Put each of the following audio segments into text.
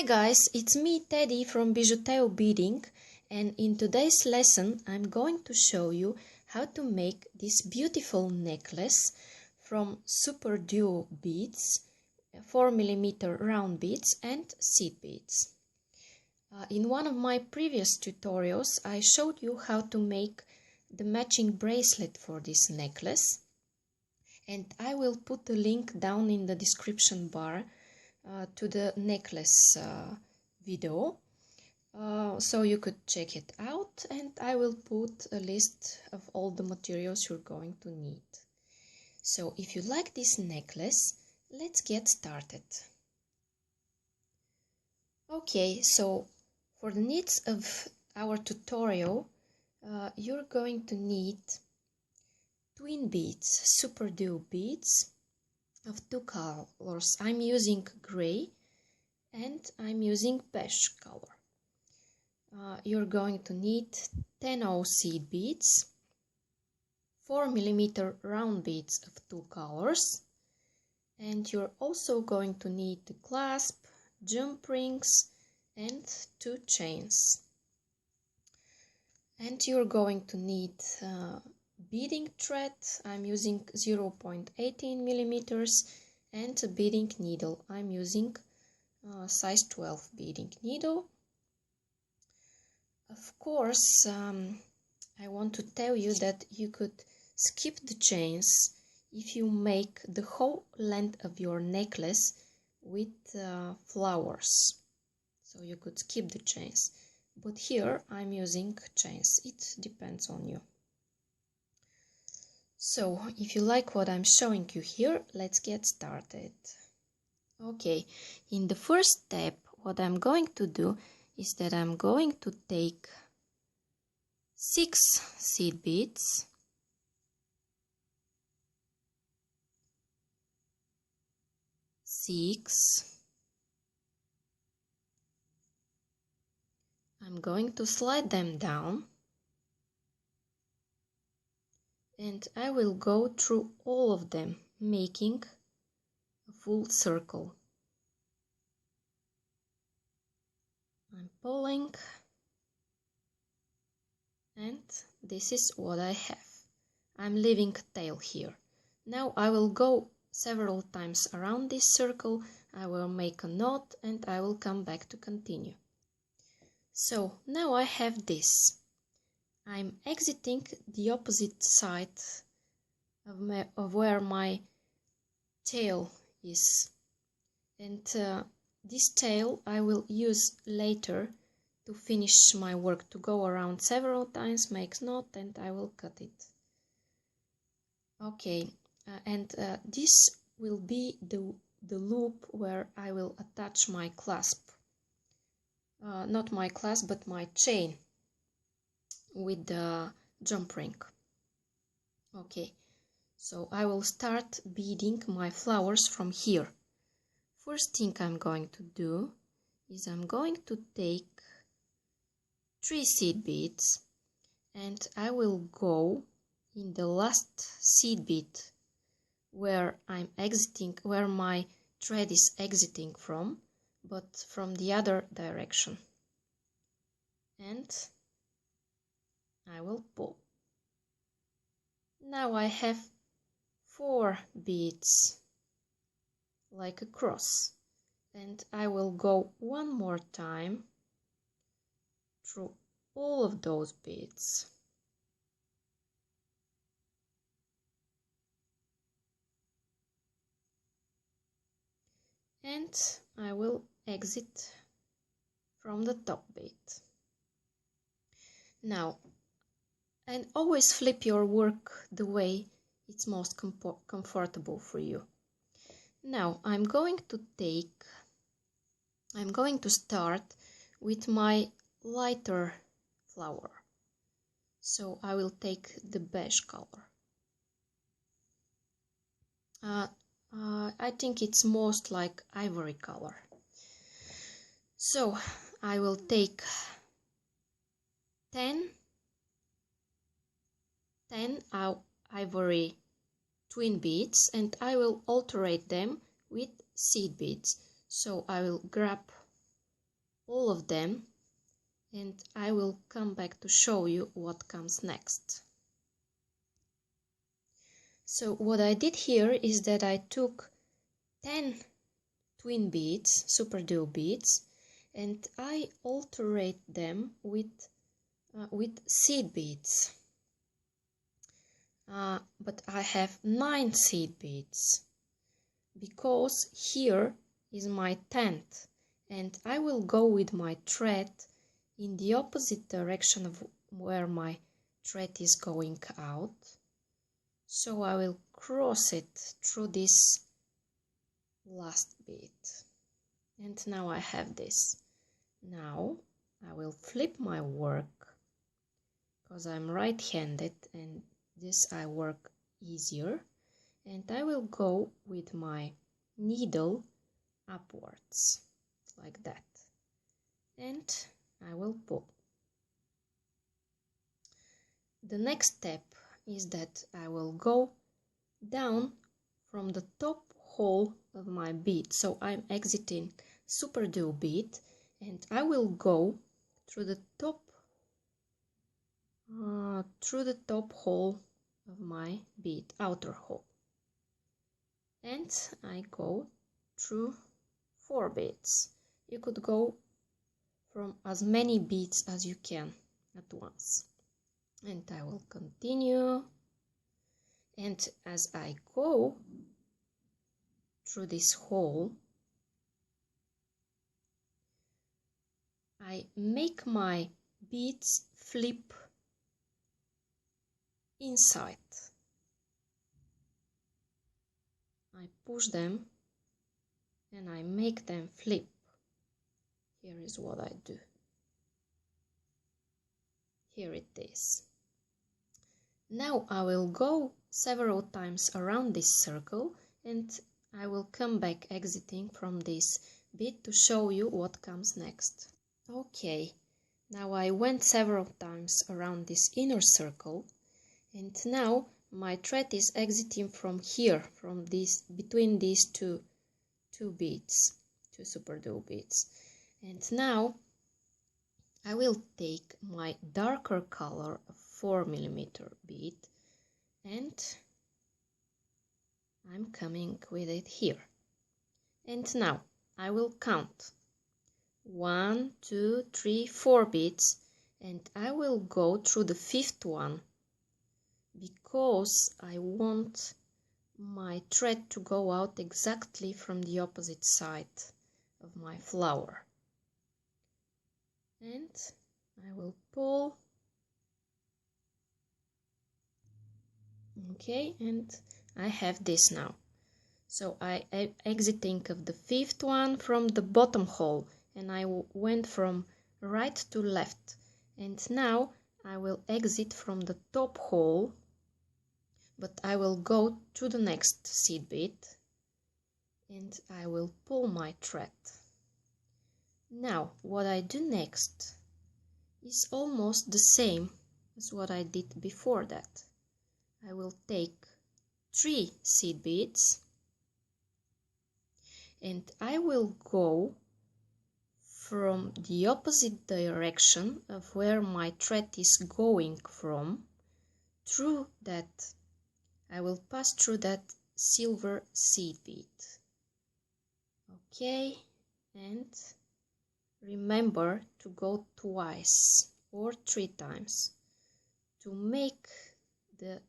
guys, it's me Teddy from Beading, and in today's lesson I'm going to show you how to make this beautiful necklace from superduo beads, 4mm round beads and seed beads. In one of my previous tutorials I showed you how to make the matching bracelet for this necklace, and I will put a link down in the description bar to the necklace video, so you could check it out, and I will put a list of all the materials you're going to need. So if you like this necklace, let's get started. Okay, so for the needs of our tutorial, you're going to need twin beads, superduo beads of two colors. I'm using gray and I'm using beige color. You're going to need 10-0 seed beads, 4mm round beads of two colors, and you're also going to need the clasp, jumprings and 2 chains. And you're going to need beading thread. I'm using 0.18mm and a beading needle. I'm using size 12 beading needle. Of course, I want to tell you that you could skip the chains if you make the whole length of your necklace with flowers. So you could skip the chains. But here I'm using chains. It depends on you. So, if you like what I'm showing you here, let's get started. Okay, in the first step, what I'm going to do is that I'm going to take 6 seed beads, I'm going to slide them down, and I will go through all of them, making a full circle. I'm pulling, and this is what I have. I'm leaving a tail here. Now I will go several times around this circle, I will make a knot, and I will come back to continue. So now I have this. I'm exiting the opposite side of where my tail is, and this tail I will use later to finish my work, to go around several times, make knot, and I will cut it. Okay, and this will be the loop where I will attach my clasp, not my clasp but my chain with the jump ring. Okay, so I will start beading my flowers from here. First thing I'm going to do is I'm going to take 3 seed beads, and I will go in the last seed bead where I'm exiting, where my thread is exiting from, but from the other direction, and I will pull. Now I have 4 beads like a cross, and I will go one more time through all of those beads. And I will exit from the top bead. Now, and always flip your work the way it's most comfortable for you. Now I'm going to start with my lighter flower. So I will take the beige color. I think it's most like ivory color. So I will take 10 ivory twin beads, and I will alternate them with seed beads. So I will grab all of them, and I will come back to show you what comes next. So what I did here is that I took 10 twin beads, superduo beads, and I alternate them with seed beads. But I have 9 seed beads because here is my 10th, and I will go with my thread in the opposite direction of where my thread is going out. So I will cross it through this last bead, and now I have this. Now I will flip my work because I'm right-handed and this I work easier, and I will go with my needle upwards like that, and I will pull. The next step is that I will go down from the top hole of my bead. So I'm exiting superduo bead, and I will go through the top hole of my bead, outer hole, and I go through 4 beads. You could go from as many beads as you can at once, and I will continue. And as I go through this hole, I make my beads flip inside. I push them and I make them flip. Here is what I do. Here it is. Now I will go several times around this circle, and I will come back exiting from this bead to show you what comes next. Okay, now I went several times around this inner circle, and now my thread is exiting from here, from this, between these two beads, 2 superduo beads. And now I will take my darker color 4mm bead, and I'm coming with it here. And now I will count 1, 2, 3, 4 beads, and I will go through the 5th one because I want my thread to go out exactly from the opposite side of my flower. And I will pull. Okay, and I have this now. So I am exiting of the 5th one from the bottom hole, and I went from right to left. And now I will exit from the top hole, but I will go to the next seed bead, and I will pull my thread. Now what I do next is almost the same as what I did before that. I will take 3 seed beads, and I will go from the opposite direction of where my thread is going from, through that. I will pass through that silver seed bead. Okay, and remember to go twice or 3 times to make the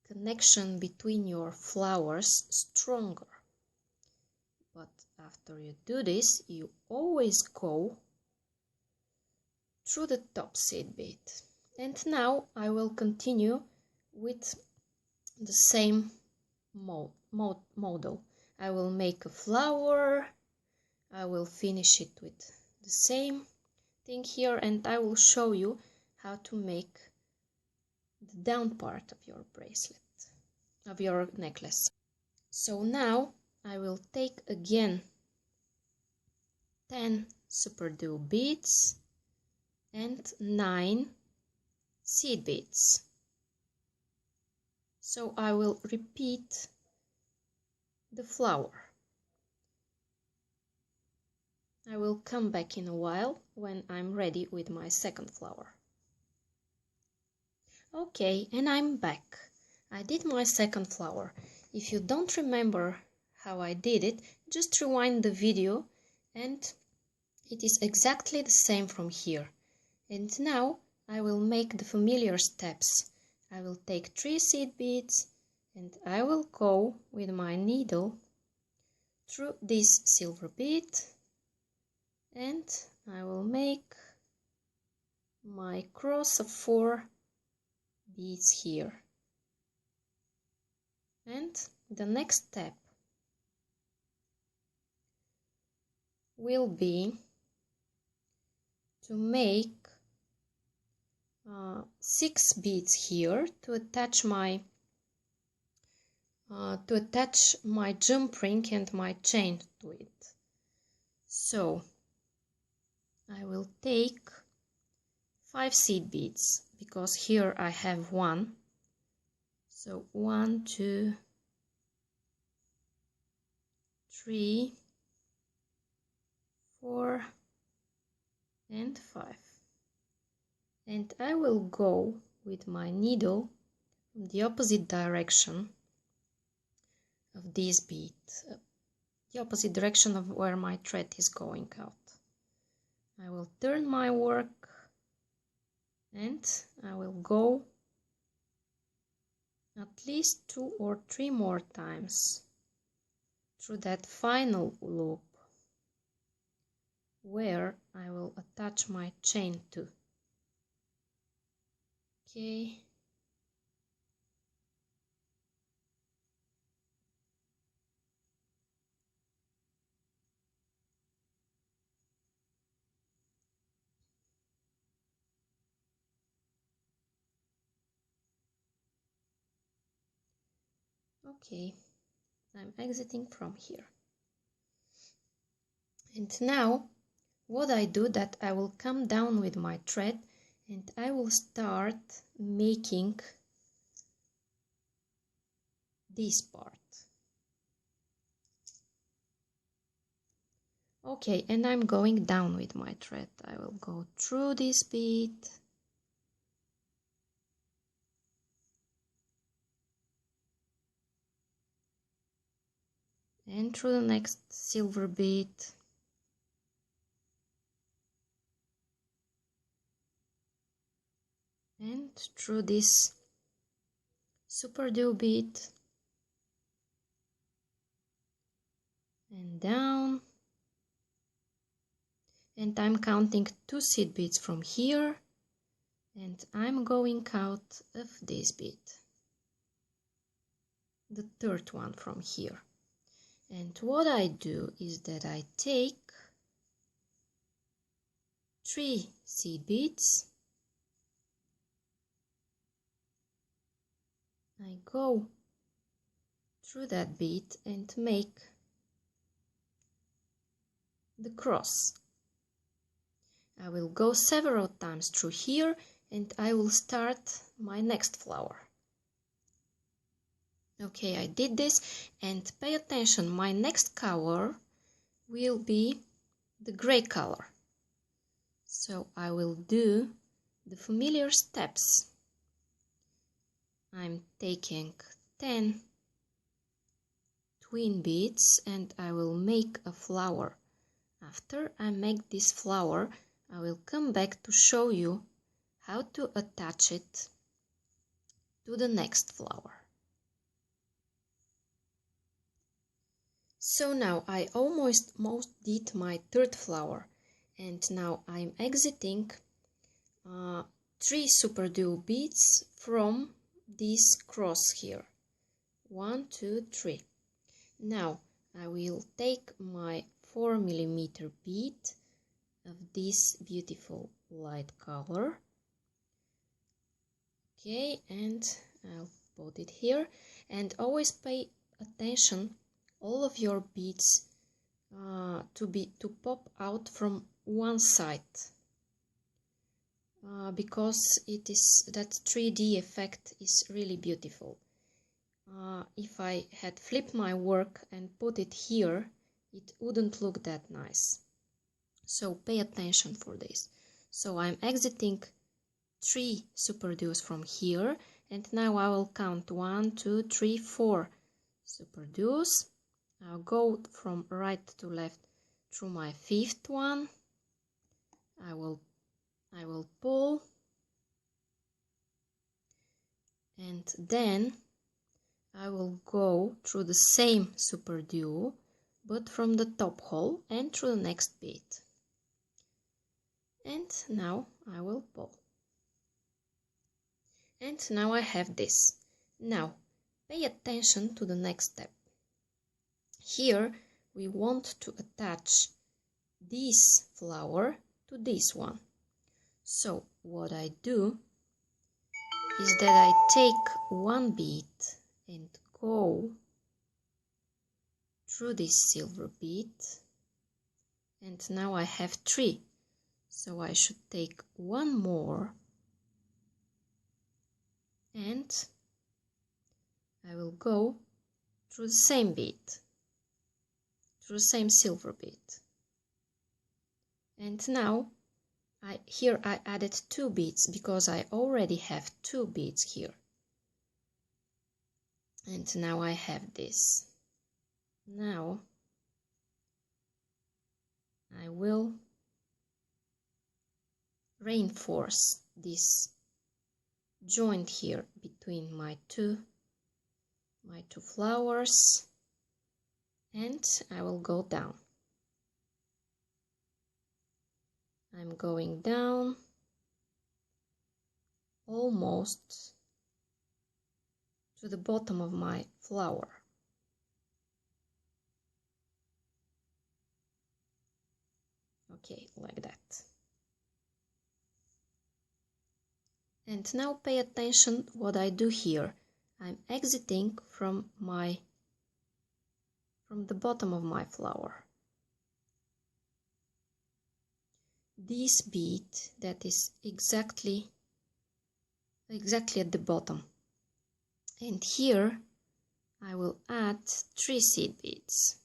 connection between your flowers stronger. But after you do this, you always go through the top seed bead. And now I will continue with the same model. I will make a flower, I will finish it with the same thing here, and I will show you how to make the down part of your bracelet, of your necklace. So now I will take again 10 superduo beads and 9 seed beads. So I will repeat the flower. I will come back in a while when I'm ready with my second flower. Okay, and I'm back. I did my second flower. If you don't remember how I did it, just rewind the video and it is exactly the same from here. And now I will make the familiar steps. I will take 3 seed beads and I will go with my needle through this silver bead and I will make my cross of 4 beads here. And the next step will be to make 6 beads here to attach my jump ring and my chain to it. So I will take 5 seed beads because here I have 1. So 1, 2, 3, 4 and 5. And I will go with my needle in the opposite direction of this bead, the opposite direction of where my thread is going out. I will turn my work and I will go at least 2 or 3 more times through that final loop where I will attach my chain to. Okay. Okay, I'm exiting from here. And now what I do that I will come down with my thread and I will start making this part. Okay, and I'm going down with my thread. I will go through this bead and through the next silver bead and through this superduo bead and down, and I'm counting 2 seed beads from here and I'm going out of this bead, the third one from here. And what I do is that I take 3 seed beads, I go through that bead and make the cross. I will go several times through here and I will start my next flower. Okay, I did this, and pay attention, my next color will be the gray color. So I will do the familiar steps. I'm taking 10 twin beads and I will make a flower. After I make this flower, I will come back to show you how to attach it to the next flower. So now I almost did my third flower, and now I'm exiting 3 superduo beads from this cross here. 1, 2, 3. Now I will take my 4mm bead of this beautiful light color. Okay, and I'll put it here, and always pay attention all of your beads to pop out from one side, because it is that 3D effect is really beautiful. If I had flipped my work and put it here, it wouldn't look that nice. So pay attention for this. So I'm exiting 3 superduos from here, and now I will count 1, 2, 3, 4 superduos. I'll go from right to left through my 5th one. I will pull, and then I will go through the same superduo, but from the top hole and through the next bead. And now I will pull. And now I have this. Now pay attention to the next step. Here we want to attach this flower to this one. So what I do is that I take one bead and go through this silver bead, and now I have 3. So I should take one more, and I will go through the same bead, through the same silver bead. And now here I added 2 beads because I already have 2 beads here. And now I have this. Now I will reinforce this joint here between my two flowers, and I will go down. I'm going down almost to the bottom of my flower. Okay, like that. And now pay attention what I do here. I'm exiting from the bottom of my flower. This bead that is exactly at the bottom. And here I will add 3 seed beads.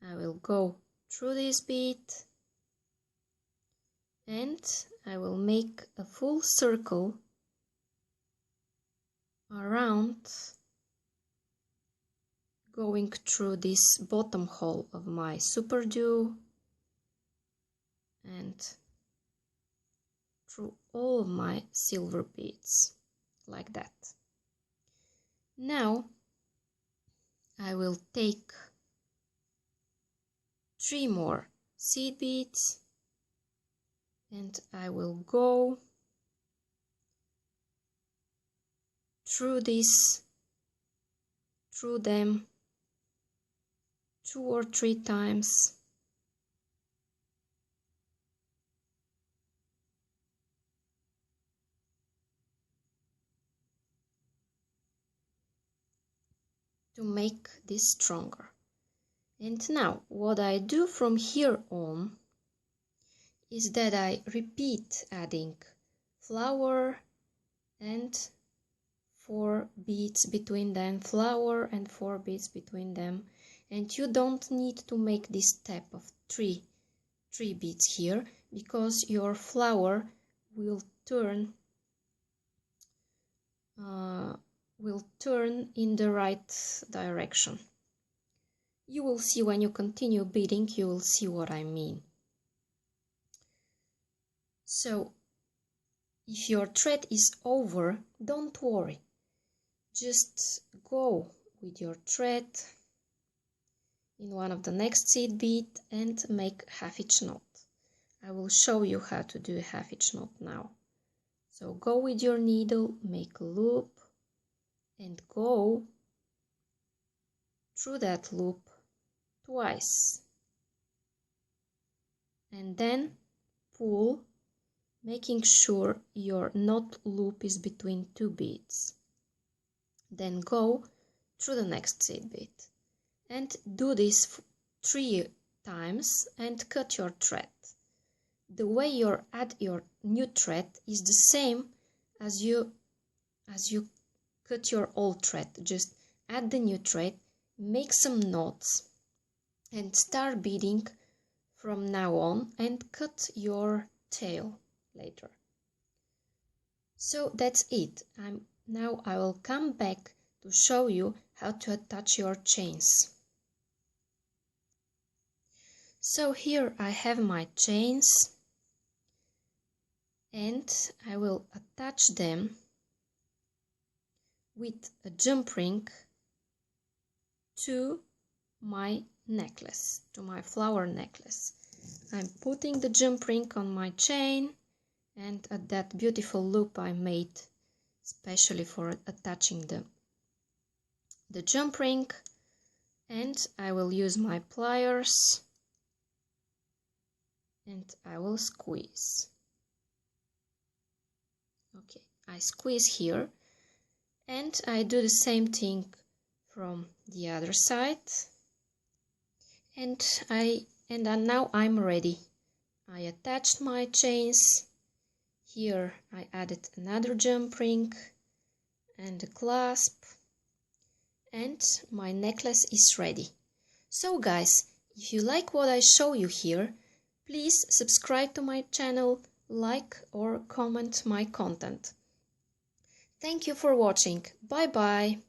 I will go through this bead and I will make a full circle around, going through this bottom hole of my superduo and through all of my silver beads, like that. Now I will take 3 more seed beads and I will go through them 2 or 3 times. To make this stronger. And now what I do from here on is that I repeat adding flower and 4 beads between them, flower and 4 beads between them, and you don't need to make this step of 3 beads here because your flower will turn in the right direction. You will see when you continue beading, you will see what I mean. So if your thread is over, don't worry. Just go with your thread in one of the next seed bead and make half each knot. I will show you how to do a half each knot now. So go with your needle, make a loop and go through that loop twice. And then pull, making sure your knot loop is between 2 beads. Then go through the next seed bead. And do this 3 times and cut your thread. The way you add your new thread is the same as you cut your old thread. Just add the new thread, make some knots, and start beading from now on and cut your tail later. So that's it. Now I will come back to show you how to attach your chains. So here I have my chains and I will attach them with a jump ring to my necklace, to my flower necklace. I'm putting the jump ring on my chain and at that beautiful loop I made especially for attaching the jump ring, and I will use my pliers and I will squeeze. Okay, I squeeze here and I do the same thing from the other side, and now I'm ready. I attached my chains. Here I added another jump ring and a clasp, and my necklace is ready. So guys, if you like what I show you here, please subscribe to my channel, like or comment my content. Thank you for watching. Bye bye.